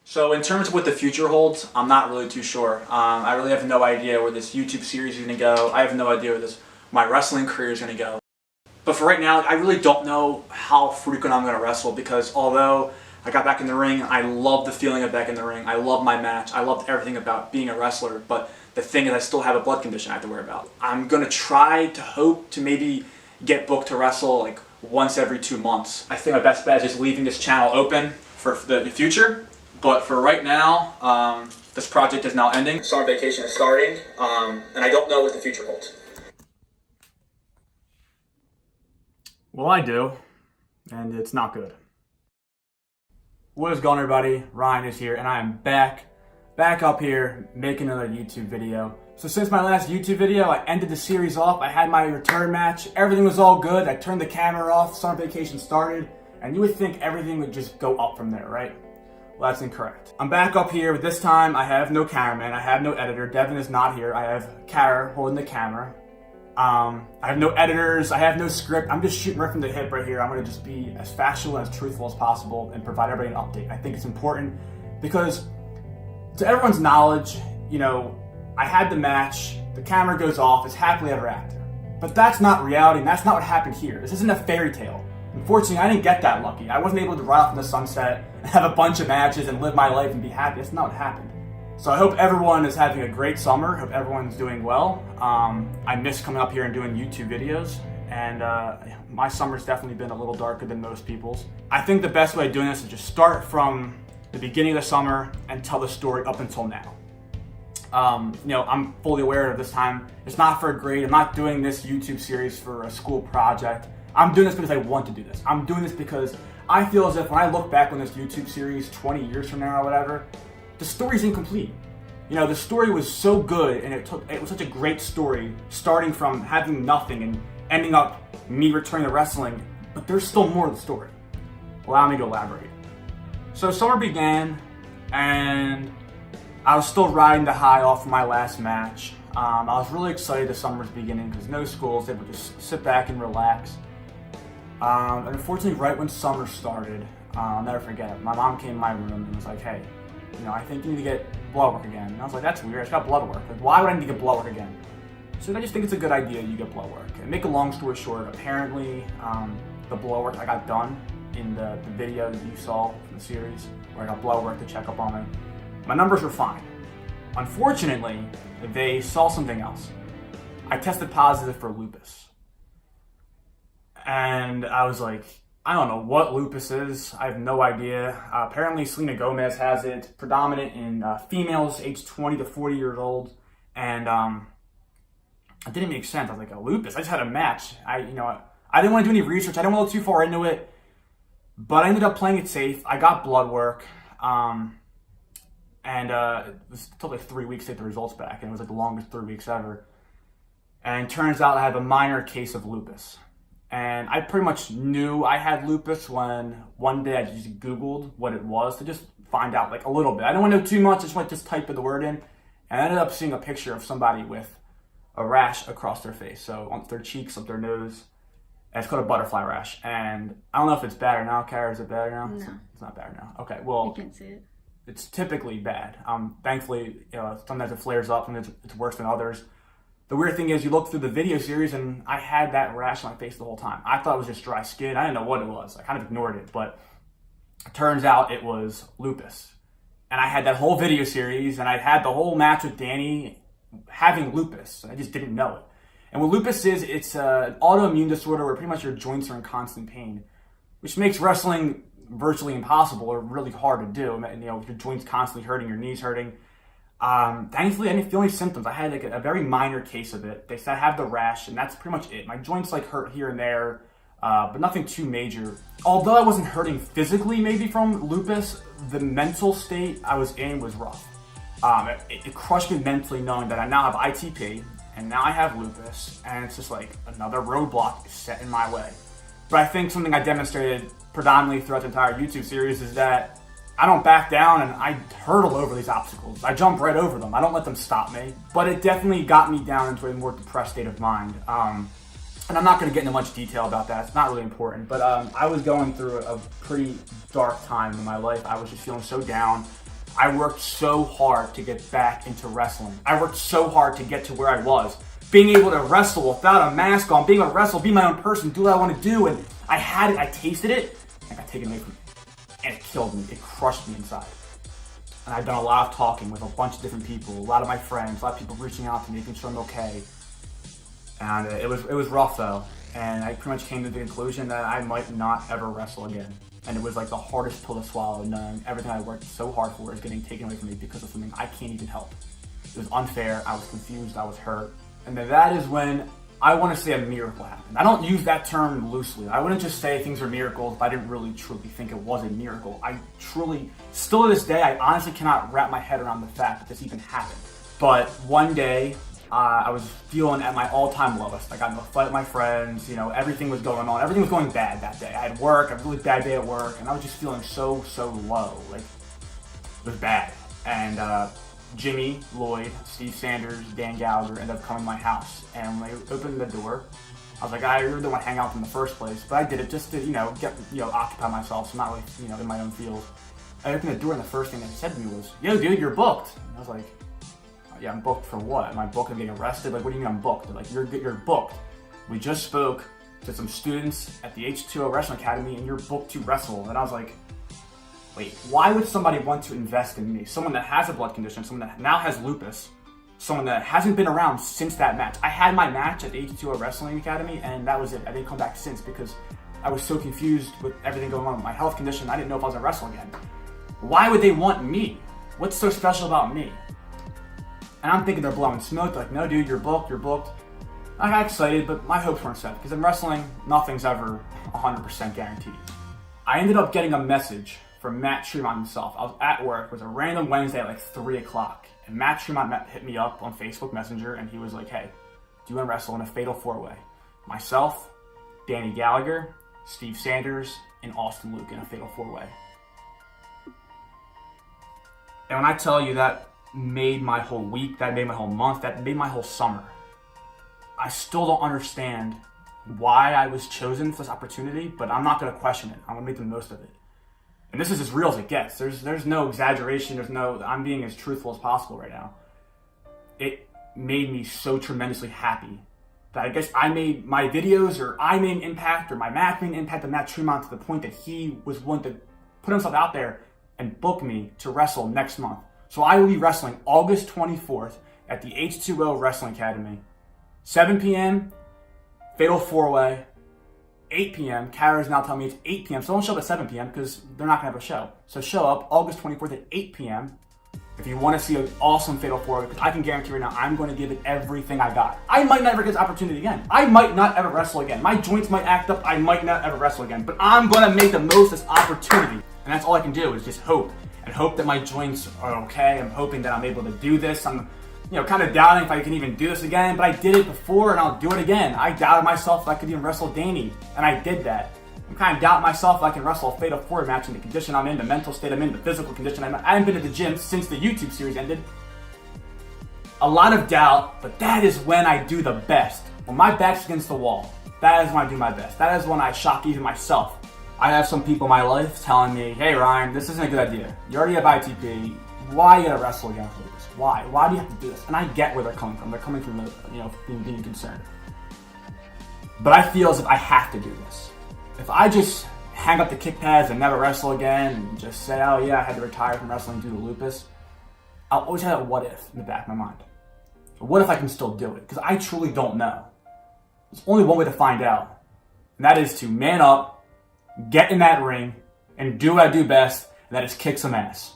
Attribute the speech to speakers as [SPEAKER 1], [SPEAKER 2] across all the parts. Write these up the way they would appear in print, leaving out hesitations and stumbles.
[SPEAKER 1] So in terms of what the future holds, I'm not really too sure. I really have no idea where this YouTube series is going to go. I have no idea where my wrestling career is going to go. But for right now, I really don't know how frequent I'm going to wrestle, because although I got back in the ring, I love the feeling of back in the ring. I love my match. I loved everything about being a wrestler. But the thing is, I still have a blood condition I have to worry about. I'm going to try to hope to maybe get booked to wrestle like once every 2 months. I think my best bet is just leaving this channel open for the future. But for right now, this project is now ending. Summer vacation is starting, and I don't know what the future holds. Well, I do, and it's not good. What is going on, everybody? Ryan is here, and I am back up here making another YouTube video. So since my last YouTube video, I ended the series off. I had my return match. Everything was all good. I turned the camera off. Summer vacation started, and you would think everything would just go up from there, right? Well, that's incorrect. I'm back up here, but this time I have no cameraman, I have no editor. Devin is not here. I have Kara holding the camera. I have no editors, I have no script. I'm just shooting right from the hip right here. I'm gonna just be as factual and as truthful as possible and provide everybody an update. I think it's important because, to everyone's knowledge, you know, I had the match, the camera goes off, it's happily ever after. But that's not reality, and that's not what happened here. This isn't a fairy tale. Unfortunately, I didn't get that lucky. I wasn't able to ride off in the sunset and have a bunch of matches and live my life and be happy. That's not what happened. So I hope everyone is having a great summer. Hope everyone's doing well. I miss coming up here and doing YouTube videos. And my summer's definitely been a little darker than most people's. I think the best way of doing this is just start from the beginning of the summer and tell the story up until now. You know, I'm fully aware of this time. It's not for a grade. I'm not doing this YouTube series for a school project. I'm doing this because I want to do this. I'm doing this because I feel as if when I look back on this YouTube series 20 years from now or whatever, the story's incomplete. You know, the story was so good, and it was such a great story, starting from having nothing and ending up me returning to wrestling, but there's still more to the story. Allow me to elaborate. So summer began, and I was still riding the high off from my last match. I was really excited the summer's beginning because no school, so I would just sit back and relax. And unfortunately, right when summer started, I'll never forget it, my mom came in my room and was like, hey, you know, I think you need to get blood work again. And I was like, that's weird, I just got blood work. Like, why would I need to get blood work again? So I just think it's a good idea you get blood work. And make a long story short, apparently the blood work I got done in the video that you saw from the series, where I got blood work to check up on me, my numbers were fine. Unfortunately, they saw something else. I tested positive for lupus. And I was like, I don't know what lupus is. I have no idea. Apparently, Selena Gomez has it. It's predominant in females aged 20 to 40 years old. And it didn't make sense. I was like, a lupus? I just had a match. I didn't want to do any research. I didn't want to go too far into it. But I ended up playing it safe. I got blood work. And it took like 3 weeks to get the results back. And it was like the longest 3 weeks ever. And it turns out I have a minor case of lupus. And I pretty much knew I had lupus when one day I just Googled what it was to just find out like a little bit. I didn't want to know too much, I just went to type the word in. And I ended up seeing a picture of somebody with a rash across their face. So on their cheeks, up their nose. And it's called a butterfly rash. And I don't know if it's bad or now. Kara, is it bad now?
[SPEAKER 2] No.
[SPEAKER 1] It's not bad now. Okay, well.
[SPEAKER 2] You can see it.
[SPEAKER 1] It's typically bad. Thankfully, you know, sometimes it flares up and it's worse than others. The weird thing is, you look through the video series, and I had that rash on my face the whole time. I thought it was just dry skin. I didn't know what it was. I kind of ignored it, but it turns out it was lupus. And I had that whole video series, and I had the whole match with Danny having lupus, and I just didn't know it. And what lupus is, it's an autoimmune disorder where pretty much your joints are in constant pain, which makes wrestling virtually impossible or really hard to do. And, you know, your joints constantly hurting, your knees hurting. Thankfully, I didn't feel any symptoms. I had like a very minor case of it. They said I have the rash, and that's pretty much it. My joints like hurt here and there, but nothing too major. Although I wasn't hurting physically maybe from lupus, the mental state I was in was rough. It crushed me mentally knowing that I now have ITP, and now I have lupus, and it's just like another roadblock set in my way. But I think something I demonstrated predominantly throughout the entire YouTube series is that I don't back down and I hurdle over these obstacles. I jump right over them. I don't let them stop me. But it definitely got me down into a more depressed state of mind. And I'm not going to get into much detail about that. It's not really important. But I was going through a pretty dark time in my life. I was just feeling so down. I worked so hard to get back into wrestling. I worked so hard to get to where I was. Being able to wrestle without a mask on, being able to wrestle, be my own person, do what I want to do. And I had it, I tasted it, and I got taken away from me. And it killed me, it crushed me inside. And I've done a lot of talking with a bunch of different people, a lot of my friends, a lot of people reaching out to me, making sure I'm okay. And it was rough though. And I pretty much came to the conclusion that I might not ever wrestle again. And it was like the hardest pill to swallow, knowing everything I worked so hard for is getting taken away from me because of something I can't even help. It was unfair, I was confused, I was hurt. And then that is when I want to say a miracle happened. I don't use that term loosely. I wouldn't just say things are miracles if I didn't really truly think it was a miracle. I truly, still to this day, I honestly cannot wrap my head around the fact that this even happened. But one day, I was feeling at my all-time lowest. I got in a fight with my friends, everything was going on. Everything was going bad that day. I had work, a really bad day at work, and I was just feeling so low. Like, it was bad. And Jimmy, Lloyd, Steve Sanders, Dan Gallagher ended up coming to my house. And when they opened the door, I was like, I really don't want to hang out in the first place, but I did it just to, get, occupy myself, so I'm not really, in my own field. I opened the door and the first thing they said to me was, yo, dude, you're booked. And I was like, yeah, I'm booked for what? Am I booked? I'm getting arrested? Like, what do you mean I'm booked? They're like, you're booked. We just spoke to some students at the H2O Wrestling Academy and you're booked to wrestle. And I was like, wait, why would somebody want to invest in me? Someone that has a blood condition, someone that now has lupus, someone that hasn't been around since that match. I had my match at the H2O Wrestling Academy and that was it. I didn't come back since because I was so confused with everything going on with my health condition. I didn't know if I was going to wrestle again. Why would they want me? What's so special about me? And I'm thinking they're blowing smoke. They're like, no, dude, you're booked. I got excited, but my hopes weren't set because in wrestling, nothing's ever 100% guaranteed. I ended up getting a message from Matt Tremont himself. I was at work. It was a random Wednesday at like 3 o'clock. And Matt Tremont hit me up on Facebook Messenger and he was like, hey, do you want to wrestle in a fatal 4-way? Myself, Danny Gallagher, Steve Sanders, and Austin Luke in a fatal 4-way. And when I tell you that made my whole week, that made my whole month, that made my whole summer. I still don't understand why I was chosen for this opportunity, but I'm not going to question it. I'm going to make the most of it. And this is as real as it gets. There's no exaggeration. I'm being as truthful as possible right now. It made me so tremendously happy that I guess I made my videos, or I made an impact, or my match made an impact on Matt Tremont to the point that he was willing to put himself out there and book me to wrestle next month. So I will be wrestling August 24th at the H2O Wrestling Academy. 7 p.m., fatal 4-way. 8 p.m., Kara's now telling me it's 8 p.m. So don't show up at 7 p.m. because they're not going to have a show. So show up August 24th at 8 p.m. if you want to see an awesome fatal 4-way, because I can guarantee right now I'm going to give it everything I got. I might never get this opportunity again. I might not ever wrestle again. My joints might act up. I might not ever wrestle again. But I'm going to make the most of this opportunity. And that's all I can do is just hope. And hope that my joints are okay. I'm hoping that I'm able to do this. I'm kind of doubting if I can even do this again, but I did it before and I'll do it again. I doubted myself if I could even wrestle Danny, and I did that. I'm kind of doubting myself if I can wrestle a fatal 4 match in the condition I'm in, the mental state I'm in, the physical condition I'm in. I haven't been to the gym since the YouTube series ended. A lot of doubt, but that is when I do the best. When my back's against the wall, that is when I do my best. That is when I shock even myself. I have some people in my life telling me, hey Ryan, this isn't a good idea. You already have ITP. Why are you gonna wrestle again for this? Why? Why do you have to do this? And I get where they're coming from. They're coming from being concerned. But I feel as if I have to do this. If I just hang up the kick pads and never wrestle again and just say, oh yeah, I had to retire from wrestling due to lupus, I'll always have that what if in the back of my mind. What if I can still do it? Because I truly don't know. There's only one way to find out. And that is to man up, get in that ring, and do what I do best, and that is kick some ass.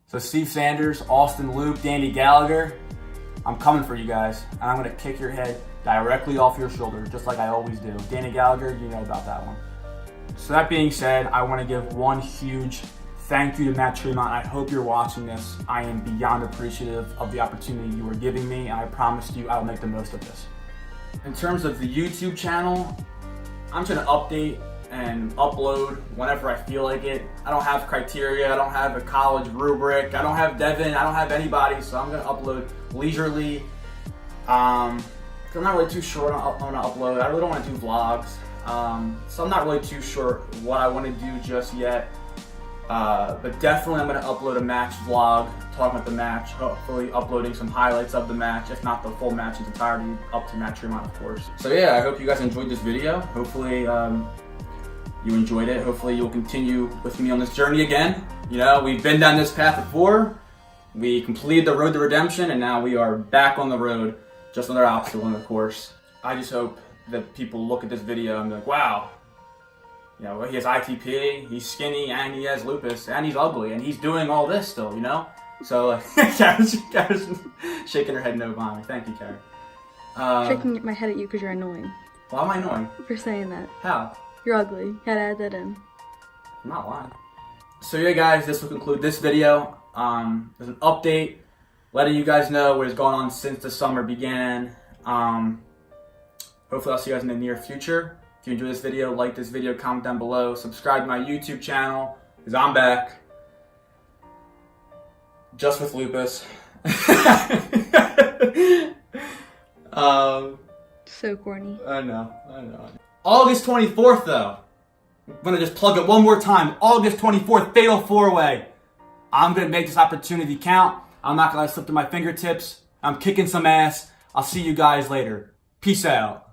[SPEAKER 1] So Steve Sanders, Austin Luke, Danny Gallagher, I'm coming for you guys, and I'm going to kick your head directly off your shoulder, just like I always do. Danny Gallagher, you know about that one. So that being said, I want to give one huge thank you to Matt Tremont. I hope you're watching this. I am beyond appreciative of the opportunity you are giving me, and I promise you I will make the most of this. In terms of the YouTube channel, I'm trying to update and upload whenever I feel like it. I don't have criteria, I don't have a college rubric, I don't have Devin, I don't have anybody, so I'm gonna upload leisurely. I'm not really too sure what I want to upload. I really don't want to do vlogs, so I'm not really too sure what I want to do just yet. But definitely I'm going to upload a match vlog, talking about the match, hopefully uploading some highlights of the match, if not the full match in its entirety, up to match rewind, of course. So yeah, I hope you guys enjoyed this video. Hopefully you enjoyed it. Hopefully you'll continue with me on this journey again. You know, we've been down this path before. We completed the road to redemption, and now we are back on the road. Just another obstacle in the course. I just hope that people look at this video and be like, wow, you know, he has ITP, he's skinny, and he has lupus, and he's ugly, and he's doing all this still, you know? So, Kara's shaking her head no behind me. Thank you, Kara.
[SPEAKER 2] Shaking my head at you because you're annoying.
[SPEAKER 1] Why am I annoying?
[SPEAKER 2] For saying that.
[SPEAKER 1] How?
[SPEAKER 2] You're ugly. Had to add that in.
[SPEAKER 1] I'm not lying. So yeah, guys, this will conclude this video. There's an update letting you guys know what is going on since the summer began. Hopefully I'll see you guys in the near future. If you enjoyed this video, like this video, comment down below, subscribe to my YouTube channel, because I'm back. Just with lupus.
[SPEAKER 2] So corny.
[SPEAKER 1] I know. August 24th, though. I'm going to just plug it one more time. August 24th, Fatal 4-Way. I'm going to make this opportunity count. I'm not going to let it slip through my fingertips. I'm kicking some ass. I'll see you guys later. Peace out.